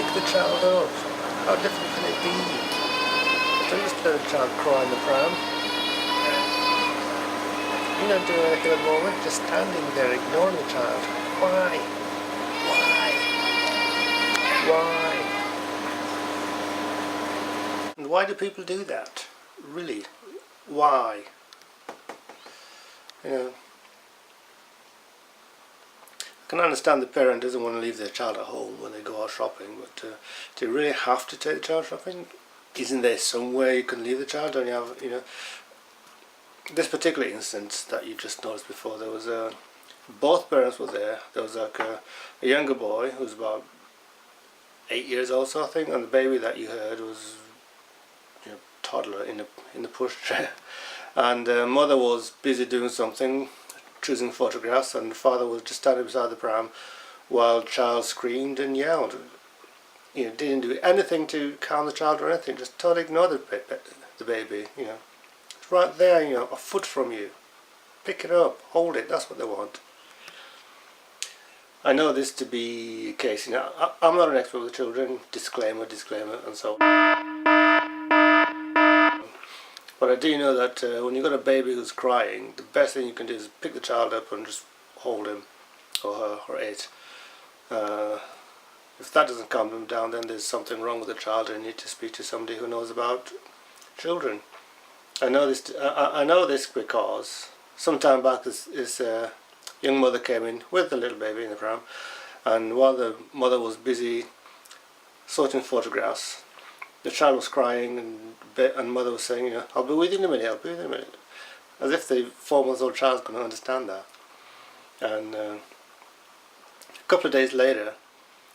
pick the child up. How difficult can it be? Don't just let a child cry in the pram. You're not doing anything at the moment, just standing there ignoring the child. Why? And why do people do that? Really? Why? You know, I can understand the parent doesn't want to leave their child at home when they go out shopping, but do you really have to take the child shopping? Isn't there somewhere you can leave the child? Don't you have, you know, this particular instance that you just noticed before, there was both parents were there. There was like a younger boy who was about 8 years old, so I think, and the baby that you heard was, you know, toddler in the pushchair, and mother was busy doing something, choosing photographs, and the father was just standing beside the pram while the child screamed and yelled. You know, didn't do anything to calm the child or anything, just totally ignored the baby. You know, it's right there, you know, a foot from you. Pick it up, hold it. That's what they want. I know this to be the case. You know, I'm not an expert with children. Disclaimer, and so on. But I do know that when you've got a baby who's crying, the best thing you can do is pick the child up and just hold him or her or it. If that doesn't calm them down, then there's something wrong with the child and you need to speak to somebody who knows about children. I know this because some time back this young mother came in with the little baby in the pram, and while the mother was busy sorting photographs, the child was crying, and mother was saying, you know, I'll be with you in a minute, I'll be with you in a minute. As if the 4-month-old child's going to understand that. And a couple of days later,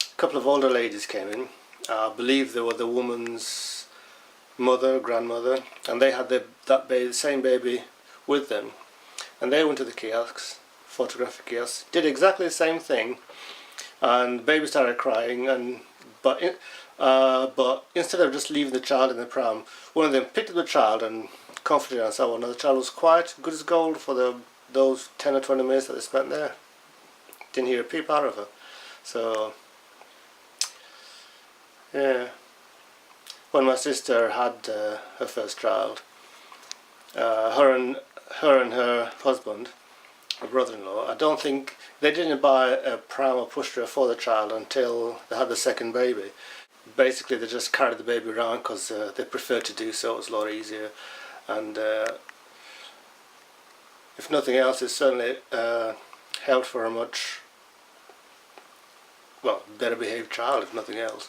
a couple of older ladies came in. I believe they were the woman's mother, grandmother, and they had the same baby with them. And they went to the kiosks, photographic kiosks, did exactly the same thing, and the baby started crying, but instead of just leaving the child in the pram, one of them picked up the child and comforted her and so on. And the child was quiet, good as gold for those 10 or 20 minutes that they spent there. Didn't hear a peep out of her. So, yeah. When my sister had her first child, her and her husband, her brother-in-law, I don't think they didn't buy a pram or pushchair for the child until they had the second baby. Basically, they just carried the baby around because they preferred to do so. It was a lot easier, and if nothing else, it certainly helped for a much better behaved child, if nothing else.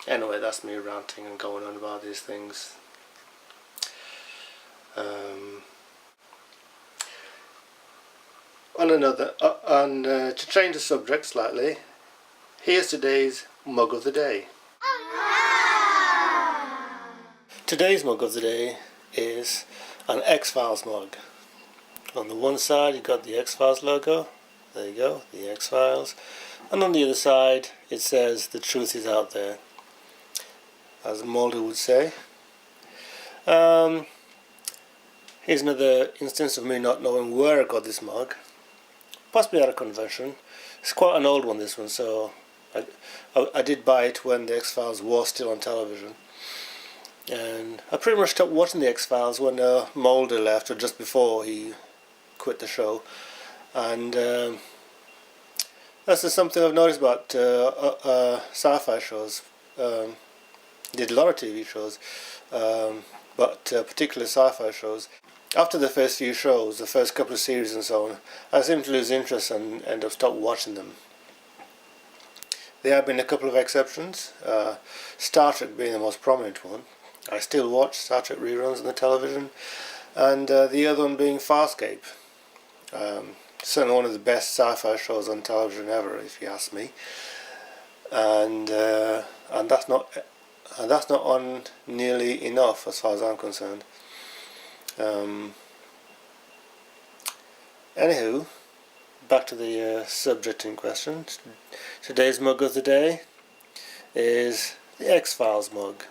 Anyway, that's me ranting and going on about these things. To change the subject slightly, here's today's mug of the day. Today's mug of the day is an X-Files mug. On the one side you've got the X-Files logo, there you go, the X-Files, and on the other side it says the truth is out there, as Mulder would say. Here's another instance of me not knowing where I got this mug, possibly at a convention. It's quite an old one, this one, so I did buy it when the X-Files was still on television. And I pretty much stopped watching the X-Files when Mulder left, or just before he quit the show. And that's just something I've noticed about sci-fi shows. Did a lot of TV shows, but particularly sci-fi shows. After the first few shows, the first couple of series and so on, I seem to lose interest and end up stopped watching them. There have been a couple of exceptions, Star Trek being the most prominent one. I still watch Star Trek reruns on the television, and the other one being Farscape. Certainly one of the best sci-fi shows on television ever, if you ask me. And that's not on nearly enough as far as I'm concerned. Anywho, back to the subject in question. Today's mug of the day is the X-Files mug.